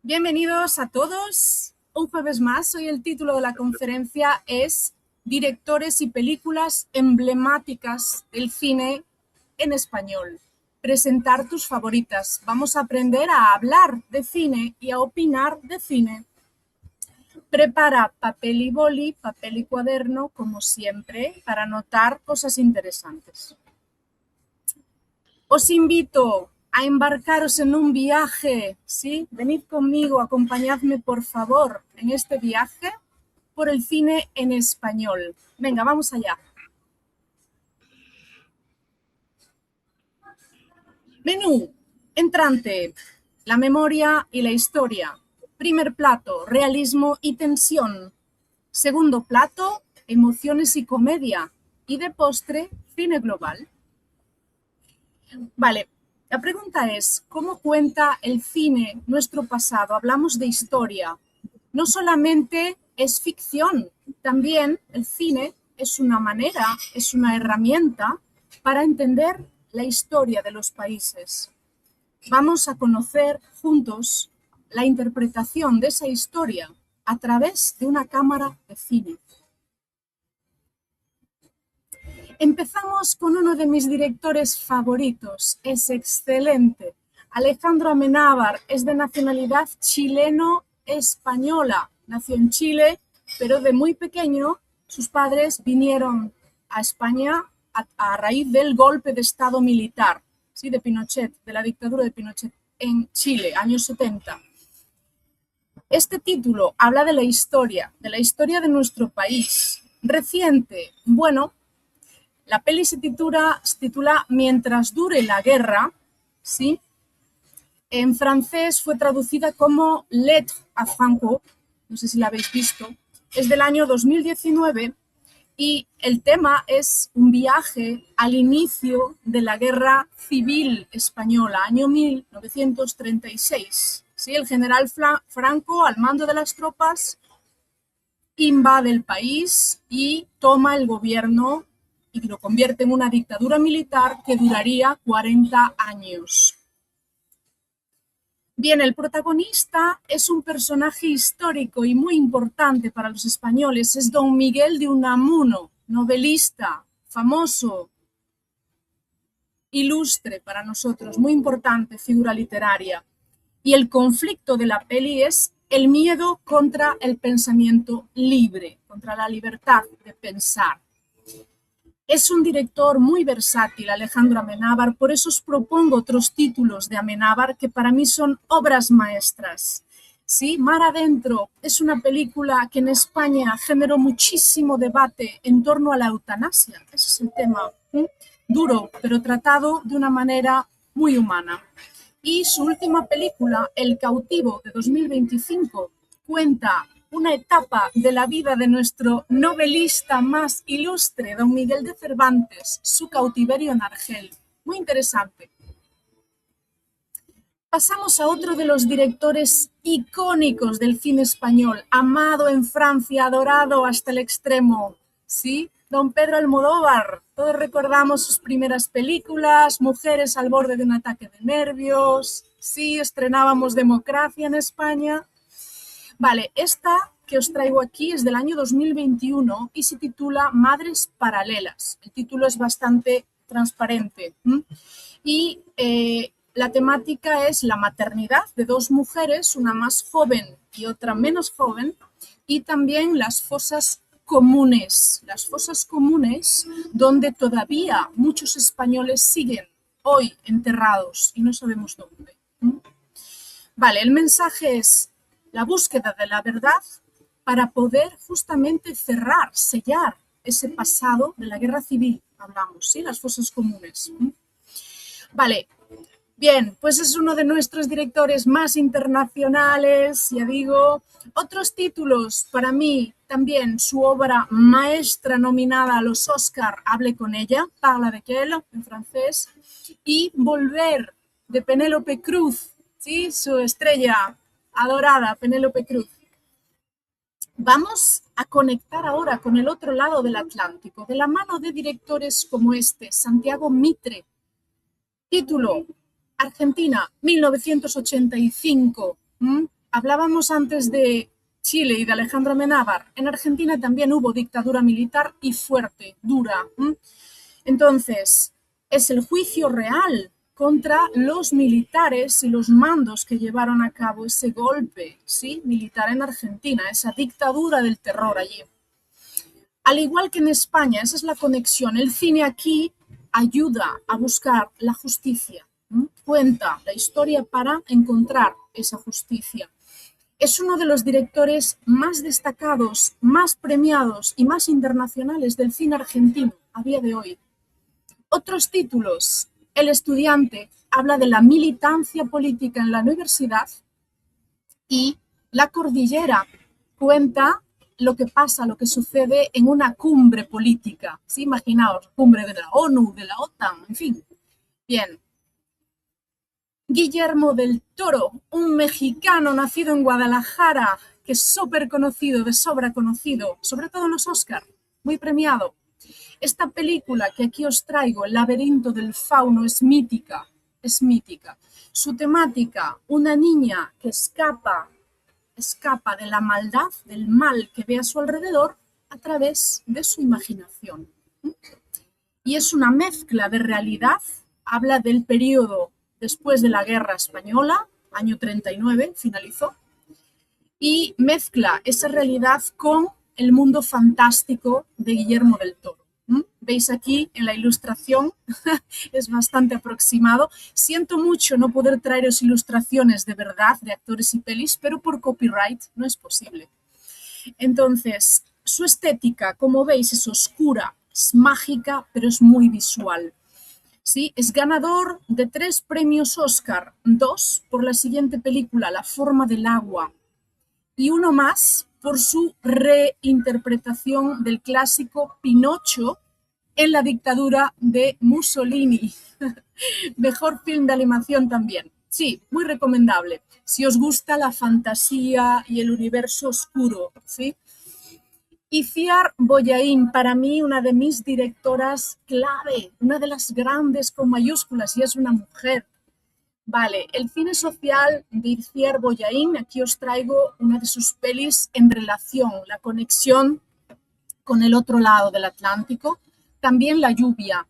Bienvenidos a todos. Un jueves más. Hoy el título de la conferencia es Directores y películas emblemáticas del cine en español. Presentar tus favoritas. Vamos a aprender a hablar de cine y a opinar de cine. Prepara papel y boli, papel y cuaderno, como siempre, para anotar cosas interesantes. Os invito a embarcaros en un viaje, ¿sí? Venid conmigo, acompañadme por favor en este viaje por el cine en español. Venga, vamos allá. Menú, entrante, la memoria y la historia. Primer plato, realismo y tensión. Segundo plato, emociones y comedia. Y de postre, cine global. Vale, la pregunta es, ¿cómo cuenta el cine nuestro pasado? Hablamos de historia. No solamente es ficción, también el cine es una manera, es una herramienta para entender la historia de los países. Vamos a conocer juntos la interpretación de esa historia a través de una cámara de cine. Empezamos con uno de mis directores favoritos, es excelente. Alejandro Amenábar es de nacionalidad chileno-española. Nació en Chile, pero de muy pequeño sus padres vinieron a España a raíz del golpe de Estado militar, ¿sí? De Pinochet, de la dictadura de Pinochet en Chile, años 70. Este título habla de la historia de nuestro país. Reciente, bueno, la peli se titula Mientras dure la guerra, ¿sí? En francés fue traducida como Lettre à Franco, no sé si la habéis visto, es del año 2019 y el tema es un viaje al inicio de la Guerra Civil Española, año 1936. ¿Sí? El general Franco, al mando de las tropas, invade el país y toma el gobierno y lo convierte en una dictadura militar que duraría 40 años. Bien, el protagonista es un personaje histórico y muy importante para los españoles. Es don Miguel de Unamuno, novelista, famoso, ilustre para nosotros, muy importante figura literaria. Y el conflicto de la peli es el miedo contra el pensamiento libre, contra la libertad de pensar. Es un director muy versátil, Alejandro Amenábar, por eso os propongo otros títulos de Amenábar que para mí son obras maestras. ¿Sí? Mar Adentro es una película que en España generó muchísimo debate en torno a la eutanasia. Ese es el tema, duro, pero tratado de una manera muy humana. Y su última película, El cautivo, de 2025, cuenta una etapa de la vida de nuestro novelista más ilustre, don Miguel de Cervantes, su cautiverio en Argel. Muy interesante. Pasamos a otro de los directores icónicos del cine español, amado en Francia, adorado hasta el extremo, ¿sí? Don Pedro Almodóvar. Todos recordamos sus primeras películas, Mujeres al borde de un ataque de nervios, sí, estrenábamos Democracia en España. Vale, esta que os traigo aquí es del año 2021 y se titula Madres Paralelas. El título es bastante transparente. Y la temática es la maternidad de dos mujeres, una más joven y otra menos joven, y también las fosas comunes donde todavía muchos españoles siguen hoy enterrados y no sabemos dónde. Vale, el mensaje es la búsqueda de la verdad para poder justamente cerrar, sellar ese pasado de la guerra civil, hablamos, ¿sí? Las fosas comunes. Vale, bien, pues es uno de nuestros directores más internacionales, ya digo. Otros títulos, para mí, también su obra maestra nominada a los Oscar, Hable con ella, Parle avec elle, en francés, y Volver, de Penélope Cruz, ¿sí? Su estrella adorada, Penélope Cruz. Vamos a conectar ahora con el otro lado del Atlántico, de la mano de directores como este, Santiago Mitre. Título, Argentina, 1985. Hablábamos antes de Chile y de Alejandro Amenábar. En Argentina también hubo dictadura militar y fuerte, dura. Entonces, es el juicio real contra los militares y los mandos que llevaron a cabo ese golpe, ¿sí?, militar en Argentina, esa dictadura del terror allí. Al igual que en España, esa es la conexión. El cine aquí ayuda a buscar la justicia, cuenta la historia para encontrar esa justicia. Es uno de los directores más destacados, más premiados y más internacionales del cine argentino a día de hoy. Otros títulos: El estudiante, habla de la militancia política en la universidad, y La cordillera cuenta lo que pasa, lo que sucede en una cumbre política. ¿Sí? Imaginaos, cumbre de la ONU, de la OTAN, en fin. Bien. Guillermo del Toro, un mexicano nacido en Guadalajara, que es súper conocido, de sobra conocido, sobre todo en los Oscar, muy premiado. Esta película que aquí os traigo, El laberinto del fauno, es mítica, es mítica. Su temática, una niña que escapa de la maldad, del mal que ve a su alrededor a través de su imaginación. Y es una mezcla de realidad, habla del periodo después de la Guerra Española, año 39, finalizó, y mezcla esa realidad con el mundo fantástico de Guillermo del Toro. Veis aquí en la ilustración, es bastante aproximado. Siento mucho no poder traeros ilustraciones de verdad de actores y pelis, pero por copyright no es posible. Entonces, su estética, como veis, es oscura, es mágica, pero es muy visual. ¿Sí? Es ganador de 3 premios Oscar, 2 por la siguiente película, La forma del agua, y 1 más por su reinterpretación del clásico Pinocho en la dictadura de Mussolini. Mejor film de animación también. Sí, muy recomendable. Si os gusta la fantasía y el universo oscuro, ¿sí? Itziar Boyaín, para mí una de mis directoras clave, una de las grandes con mayúsculas, y es una mujer. Vale, el cine social de Itziar Boyaín, aquí os traigo una de sus pelis en relación, la conexión con el otro lado del Atlántico, también La lluvia.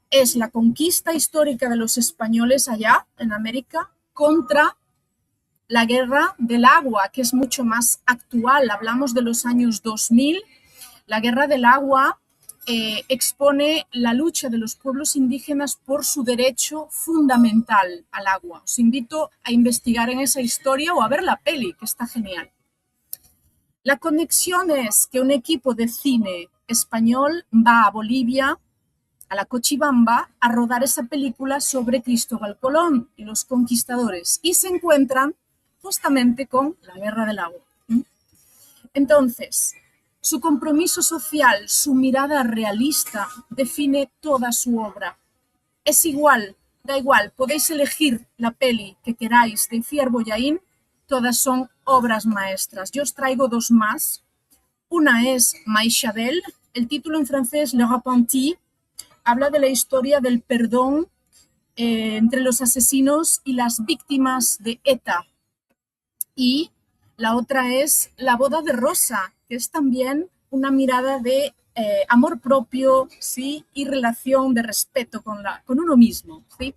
Es la conquista histórica de los españoles allá en América contra la guerra del agua, que es mucho más actual. Hablamos de los años 2000. La guerra del agua expone la lucha de los pueblos indígenas por su derecho fundamental al agua. Os invito a investigar en esa historia o a ver la peli, que está genial. La conexión es que un equipo de cine español va a Bolivia, a la Cochabamba, a rodar esa película sobre Cristóbal Colón y los conquistadores, y se encuentran justamente con la guerra del agua. Entonces, su compromiso social, su mirada realista, define toda su obra. Es igual, da igual, podéis elegir la peli que queráis de Itziar Boyaín, todas son obras maestras. Yo os traigo 2 más. Una es Maïchabel, el título en francés Le Repenti, habla de la historia del perdón entre los asesinos y las víctimas de ETA. Y la otra es La boda de Rosa, que es también una mirada de amor propio, ¿sí?, y relación de respeto con uno mismo, ¿sí?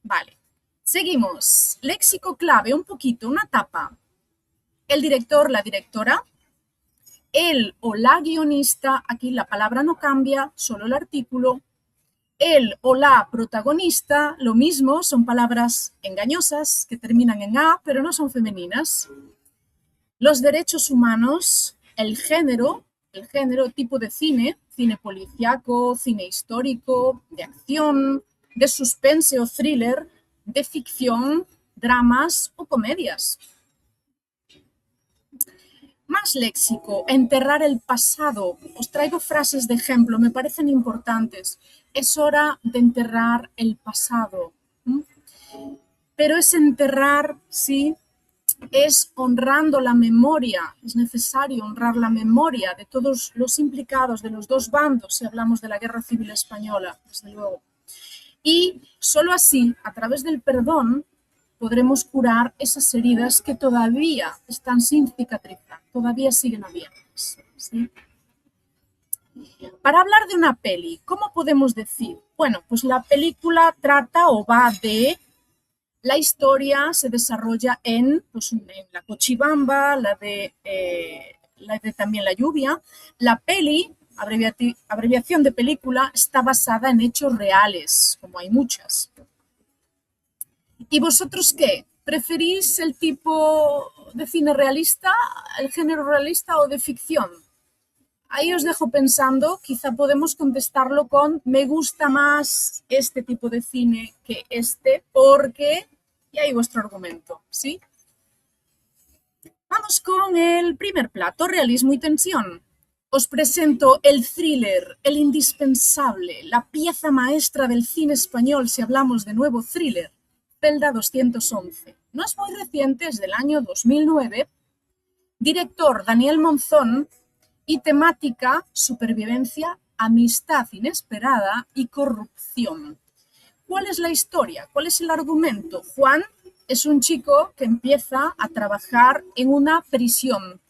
Vale, seguimos. Léxico clave, un poquito, una tapa. El director, la directora, el o la guionista, aquí la palabra no cambia, solo el artículo. El o la protagonista, lo mismo, son palabras engañosas que terminan en A, pero no son femeninas. Los derechos humanos, el género, tipo de cine, cine policíaco, cine histórico, de acción, de suspense o thriller, de ficción, dramas o comedias. Más léxico, enterrar el pasado. Os traigo frases de ejemplo, me parecen importantes. Es hora de enterrar el pasado. Pero es enterrar, sí, es honrando la memoria. Es necesario honrar la memoria de todos los implicados, de los 2 bandos, si hablamos de la Guerra Civil Española, desde luego. Y solo así, a través del perdón, podremos curar esas heridas que todavía están sin cicatrizar, todavía siguen abiertas, ¿sí? Para hablar de una peli, ¿cómo podemos decir? Bueno, pues la película trata o va de... La historia se desarrolla pues, en la Cochabamba, la de también La Lluvia. La peli, abreviación de película, está basada en hechos reales, como hay muchas. ¿Y vosotros qué? ¿Preferís el tipo de cine realista, el género realista o de ficción? Ahí os dejo pensando, quizá podemos contestarlo con me gusta más este tipo de cine que este, porque... Y ahí vuestro argumento, ¿sí? Vamos con el primer plato, realismo y tensión. Os presento el thriller, el indispensable, la pieza maestra del cine español si hablamos de nuevo thriller, Celda 211. No es muy reciente, es del año 2009. Director Daniel Monzón y temática supervivencia, amistad inesperada y corrupción. ¿Cuál es la historia? ¿Cuál es el argumento? Juan es un chico que empieza a trabajar en una prisión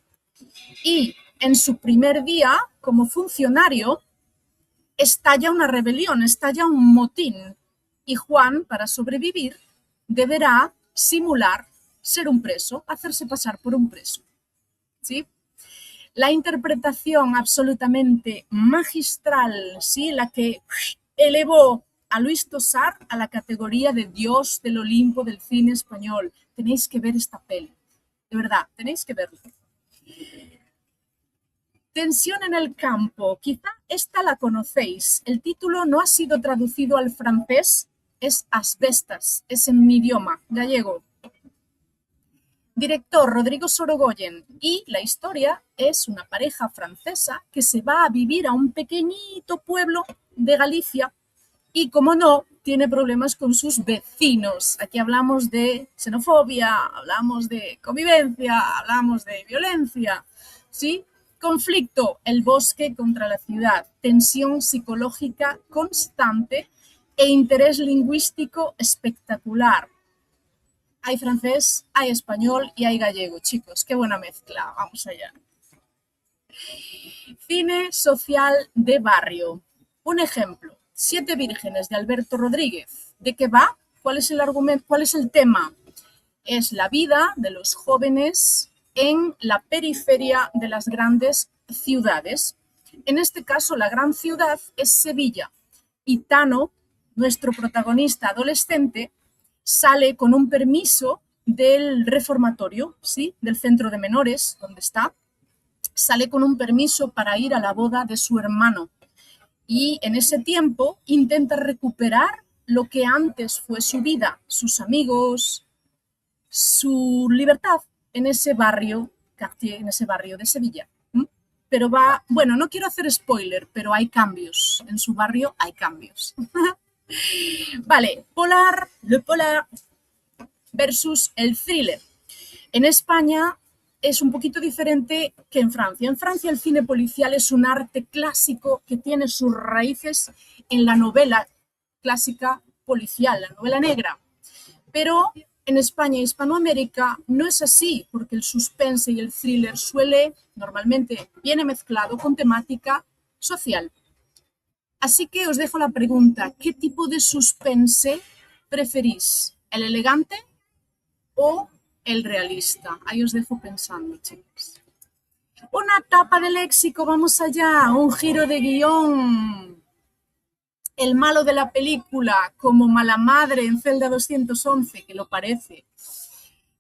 y en su primer día como funcionario estalla una rebelión, estalla un motín y Juan, para sobrevivir, deberá simular ser un preso, hacerse pasar por un preso, ¿sí? La interpretación absolutamente magistral, ¿sí? La que elevó a Luis Tosar a la categoría de Dios del Olimpo del cine español. Tenéis que ver esta peli, de verdad, tenéis que verla. Tensión en el campo, quizá esta la conocéis. El título no ha sido traducido al francés, es Asbestas, es en mi idioma gallego. Director Rodrigo Sorogoyen, y la historia es una pareja francesa que se va a vivir a un pequeñito pueblo de Galicia y, como no, tiene problemas con sus vecinos. Aquí hablamos de xenofobia, hablamos de convivencia, hablamos de violencia, ¿sí? Conflicto, el bosque contra la ciudad, tensión psicológica constante e interés lingüístico espectacular. Hay francés, hay español y hay gallego, chicos. Qué buena mezcla. Vamos allá. Cine social de barrio. Un ejemplo. Siete vírgenes de Alberto Rodríguez. ¿De qué va? ¿Cuál es el argumento? ¿Cuál es el tema? Es la vida de los jóvenes en la periferia de las grandes ciudades. En este caso, la gran ciudad es Sevilla. Y Tano, nuestro protagonista adolescente, sale con un permiso del reformatorio, ¿sí? Del centro de menores, donde está, sale con un permiso para ir a la boda de su hermano. Y en ese tiempo intenta recuperar lo que antes fue su vida, sus amigos, su libertad en ese barrio, Cartier, en ese barrio de Sevilla. Pero va, bueno, no quiero hacer spoiler, pero hay cambios. En su barrio hay cambios. Vale, Le Polar versus el thriller. En España es un poquito diferente que en Francia. En Francia el cine policial es un arte clásico que tiene sus raíces en la novela clásica policial, la novela negra. Pero en España y Hispanoamérica no es así, porque el suspense y el thriller normalmente viene mezclado con temática social. Así que os dejo la pregunta, ¿qué tipo de suspense preferís? ¿El elegante o el realista? Ahí os dejo pensando, chicos. Una tapa de léxico, vamos allá, un giro de guión. El malo de la película, como mala madre en Celda 211, que lo parece.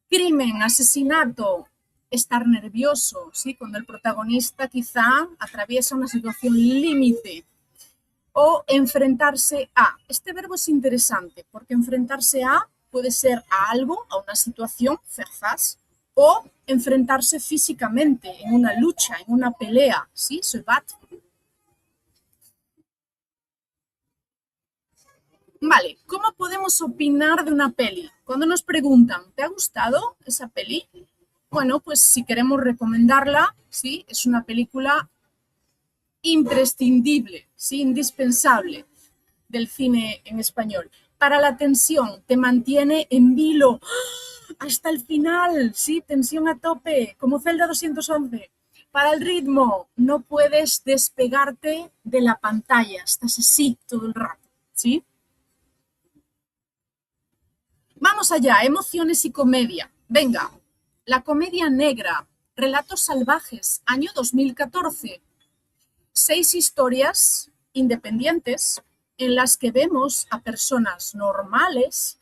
Crimen, asesinato, estar nervioso, ¿sí? Cuando el protagonista quizá atraviesa una situación límite. O enfrentarse a. Este verbo es interesante porque enfrentarse a puede ser a algo, a una situación, faire face, o enfrentarse físicamente en una lucha, en una pelea, ¿sí? Se battre. Vale, ¿cómo podemos opinar de una peli? Cuando nos preguntan, ¿te ha gustado esa peli? Bueno, pues si queremos recomendarla, ¿sí? Es una película imprescindible, ¿sí? Indispensable del cine en español. Para la tensión, te mantiene en vilo hasta el final, ¿sí? Tensión a tope, como Zelda 211. Para el ritmo, no puedes despegarte de la pantalla, estás así todo el rato, ¿sí? Vamos allá, emociones y comedia. Venga, la comedia negra, Relatos salvajes, año 2014. 6 historias independientes en las que vemos a personas normales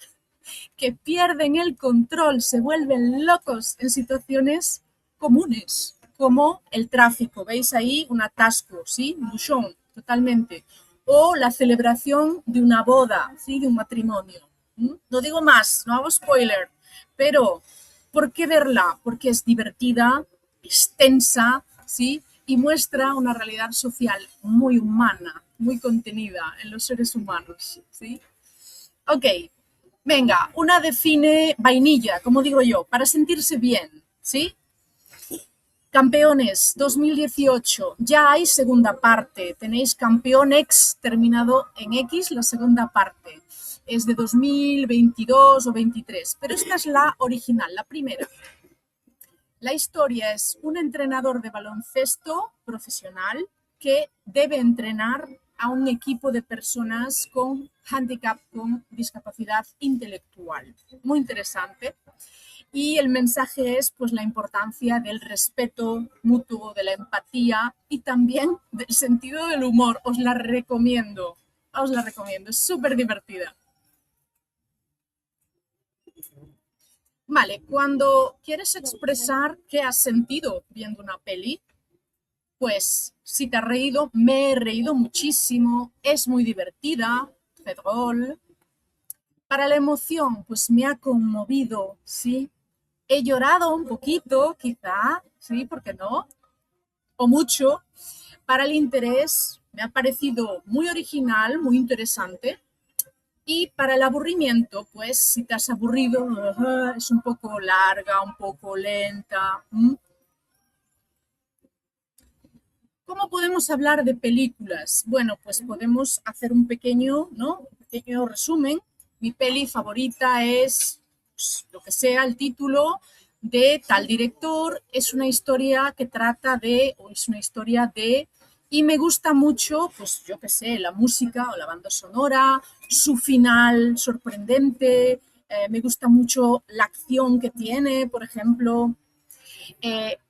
que pierden el control, se vuelven locos en situaciones comunes, como el tráfico. ¿Veis ahí un atasco? ¿Sí? Bouchon, totalmente. O la celebración de una boda, ¿sí? De un matrimonio. No digo más, no hago spoiler, pero ¿por qué verla? Porque es divertida, es tensa, ¿sí? Y muestra una realidad social muy humana, muy contenida en los seres humanos, ¿sí? Ok, venga, una define vainilla, como digo yo, para sentirse bien, ¿sí? Campeones 2018, ya hay segunda parte, tenéis Campeón X terminado en X, la segunda parte. Es de 2022 o 23, pero esta es la original, la primera. La historia es un entrenador de baloncesto profesional que debe entrenar a un equipo de personas con handicap, con discapacidad intelectual. Muy interesante. Y el mensaje es pues la importancia del respeto mutuo, de la empatía y también del sentido del humor. Os la recomiendo, es súper divertida. Vale, cuando quieres expresar qué has sentido viendo una peli, pues si te has reído, me he reído muchísimo, es muy divertida, drôle. Para la emoción, pues me ha conmovido, ¿sí? He llorado un poquito, quizá, ¿sí? ¿Por qué no? O mucho. Para el interés, me ha parecido muy original, muy interesante. Y para el aburrimiento, pues si te has aburrido, es un poco larga, un poco lenta. ¿Cómo podemos hablar de películas? Bueno, pues podemos hacer un pequeño, ¿no? Un pequeño resumen. Mi peli favorita es, pues, lo que sea, el título de tal director. Es una historia que trata de, o es una historia de, y me gusta mucho, pues yo qué sé, la música o la banda sonora, su final sorprendente. Me gusta mucho la acción que tiene, por ejemplo.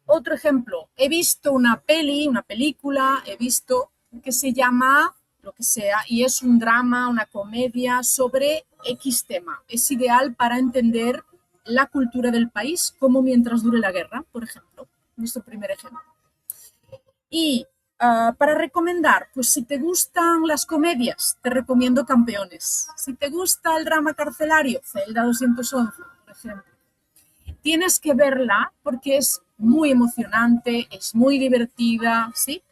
Otro ejemplo, he visto una película, he visto que se llama lo que sea y es un drama, una comedia sobre X tema. Es ideal para entender la cultura del país, como mientras dure la guerra, por ejemplo. Nuestro primer ejemplo. Y para recomendar, pues si te gustan las comedias, te recomiendo Campeones. Si te gusta el drama carcelario, Celda 211, por ejemplo. Tienes que verla porque es muy emocionante, es muy divertida, ¿sí?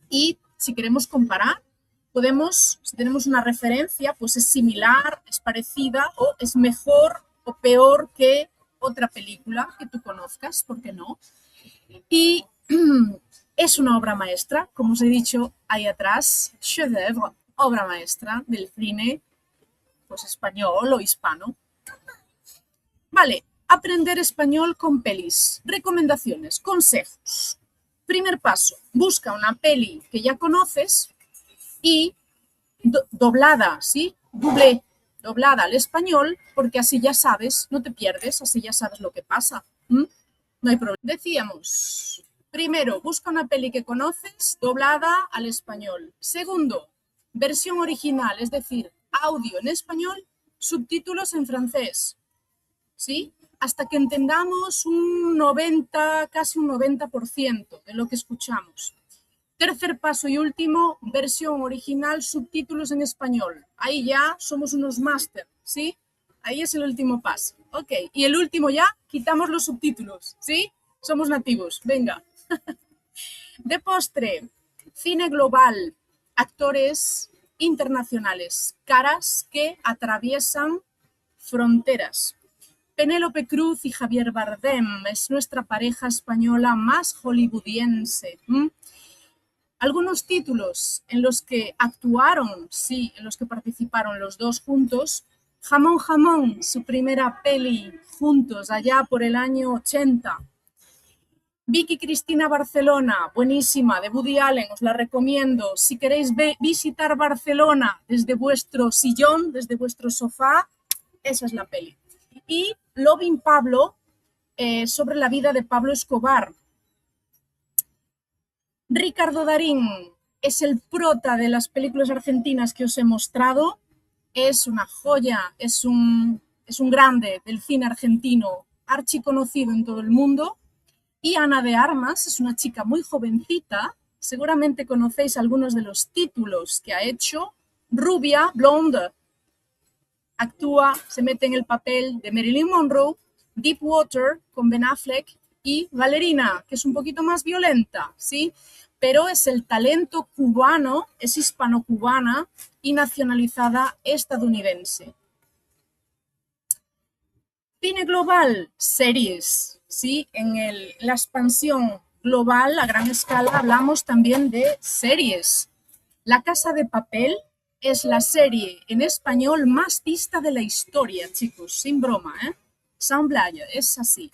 Y si queremos comparar, podemos, si tenemos una referencia, pues es similar, es parecida o es mejor o peor que otra película que tú conozcas, ¿por qué no? Y es una obra maestra, como os he dicho ahí atrás, chef-d'œuvre, obra maestra del cine pues español o hispano. Vale, aprender español con pelis. Recomendaciones, consejos. Primer paso, busca una peli que ya conoces y doblada, ¿sí? Doblada al español, porque así ya sabes, no te pierdes, así ya sabes lo que pasa. No hay problema. Decíamos, primero, busca una peli que conoces, doblada al español. Segundo, versión original, es decir, audio en español, subtítulos en francés. ¿Sí? Hasta que entendamos un 90, casi un 90% de lo que escuchamos. Tercer paso y último, versión original, subtítulos en español. Ahí ya somos unos máster, ¿sí? Ahí es el último paso. Ok, y el último ya, quitamos los subtítulos, ¿sí? Somos nativos, venga. De postre, cine global, actores internacionales, caras que atraviesan fronteras. Penélope Cruz y Javier Bardem es nuestra pareja española más hollywoodiense. Algunos títulos en los que actuaron, sí, en los que participaron los dos juntos. Jamón Jamón, su primera peli juntos allá por el año 80. Vicky Cristina Barcelona, buenísima, de Woody Allen, os la recomiendo. Si queréis visitar Barcelona desde vuestro sillón, desde vuestro sofá, esa es la peli. Y Loving Pablo, sobre la vida de Pablo Escobar. Ricardo Darín es el prota de las películas argentinas que os he mostrado. Es una joya, es un grande del cine argentino, archiconocido en todo el mundo. Y Ana de Armas es una chica muy jovencita, seguramente conocéis algunos de los títulos que ha hecho. Rubia, blonde, actúa, se mete en el papel de Marilyn Monroe. Deepwater con Ben Affleck y Valerina, que es un poquito más violenta, ¿sí? Pero es el talento cubano, es hispano-cubana y nacionalizada estadounidense. Cine global, series, ¿sí? En la expansión global, a gran escala, hablamos también de series. La Casa de Papel es la serie en español más vista de la historia, chicos, sin broma, ¿eh? Sans blague, es así.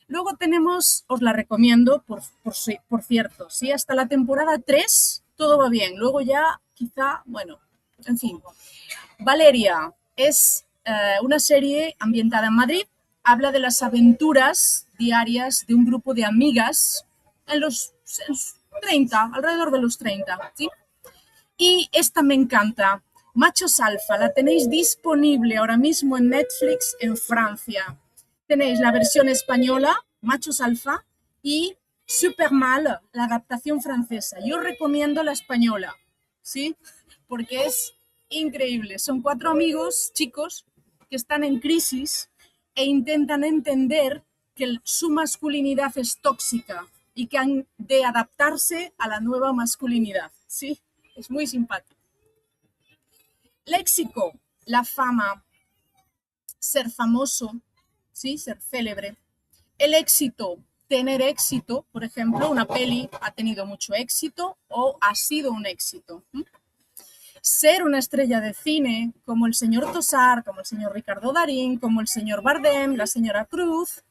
Luego tenemos, os la recomiendo, por cierto, ¿sí? Hasta la temporada 3 todo va bien. Luego ya, quizá, bueno, en fin. Valeria es una serie ambientada en Madrid. Habla de las aventuras diarias de un grupo de amigas en los 30, alrededor de los 30, ¿sí? Y esta me encanta. Machos Alfa, la tenéis disponible ahora mismo en Netflix en Francia. Tenéis la versión española, Machos Alfa, y Supermal, la adaptación francesa. Yo recomiendo la española, ¿sí? Porque es increíble. Son 4 amigos, chicos, que están en crisis e intentan entender que su masculinidad es tóxica y que han de adaptarse a la nueva masculinidad, ¿sí? Es muy simpático. Léxico, la fama, ser famoso, ¿sí? Ser célebre. El éxito, tener éxito, por ejemplo, una peli ha tenido mucho éxito o ha sido un éxito. Ser una estrella de cine, como el señor Tosar, como el señor Ricardo Darín, como el señor Bardem, la señora Cruz.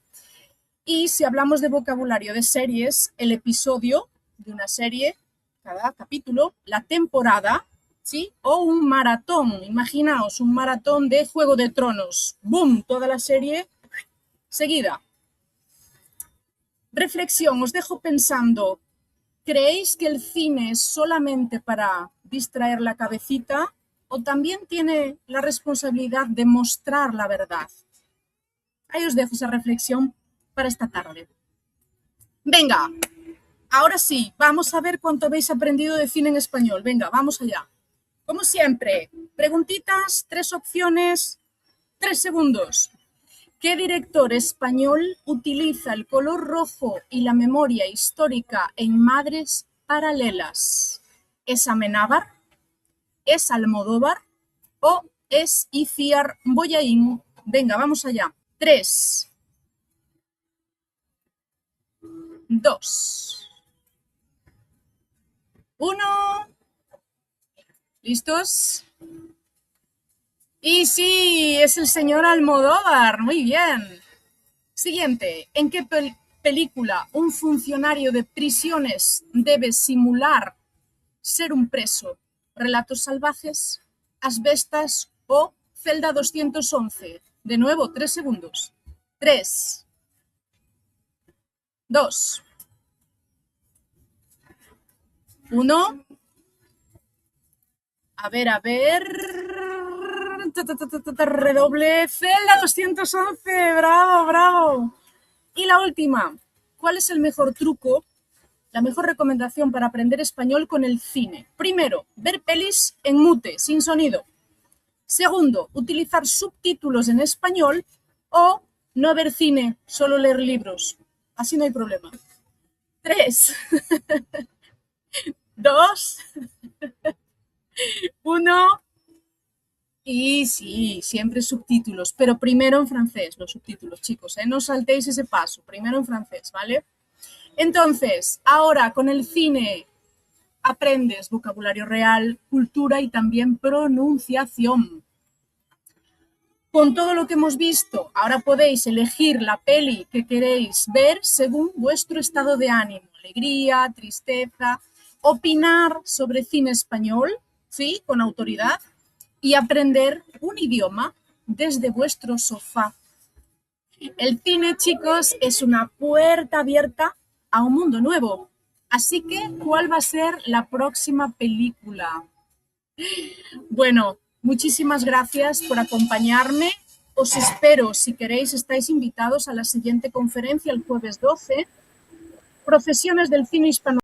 Y si hablamos de vocabulario de series, el episodio de una serie, cada capítulo, la temporada, ¿sí? O un maratón, imaginaos, un maratón de Juego de Tronos. ¡Boom! Toda la serie seguida. Reflexión, os dejo pensando, ¿creéis que el cine es solamente para distraer la cabecita o también tiene la responsabilidad de mostrar la verdad? Ahí os dejo esa reflexión para esta tarde. Venga, ahora sí, vamos a ver cuánto habéis aprendido de cine en español. Venga, vamos allá. Como siempre, preguntitas, 3 opciones, 3 segundos. ¿Qué director español utiliza el color rojo y la memoria histórica en Madres Paralelas? ¿Es Amenábar? ¿Es Almodóvar? ¿O es Iciar Bollaín? Venga, vamos allá. 3, 2, 1. ¿Listos? Y sí, es el señor Almodóvar. Muy bien. Siguiente. ¿En qué película un funcionario de prisiones debe simular ser un preso? ¿Relatos salvajes, Asbestas o Celda 211? De nuevo, 3 segundos. 3, 2, 1. A ver. Redoble. Celda 211. Bravo, bravo. Y la última. ¿Cuál es el mejor truco, la mejor recomendación para aprender español con el cine? Primero, ver pelis en mute, sin sonido. Segundo, utilizar subtítulos en español o no ver cine, solo leer libros. Así no hay problema. 3, 2, 1. Y sí, siempre subtítulos, pero primero en francés, los subtítulos, chicos, ¿eh? No saltéis ese paso, primero en francés, ¿vale? Entonces, ahora con el cine, aprendes vocabulario real, cultura y también pronunciación. Con todo lo que hemos visto, ahora podéis elegir la peli que queréis ver según vuestro estado de ánimo, alegría, tristeza, opinar sobre cine español, ¿sí? Con autoridad, y aprender un idioma desde vuestro sofá. El cine, chicos, es una puerta abierta a un mundo nuevo. Así que, ¿cuál va a ser la próxima película? Bueno, muchísimas gracias por acompañarme. Os espero, si queréis, estáis invitados a la siguiente conferencia el jueves 12, Profesiones del cine hispano.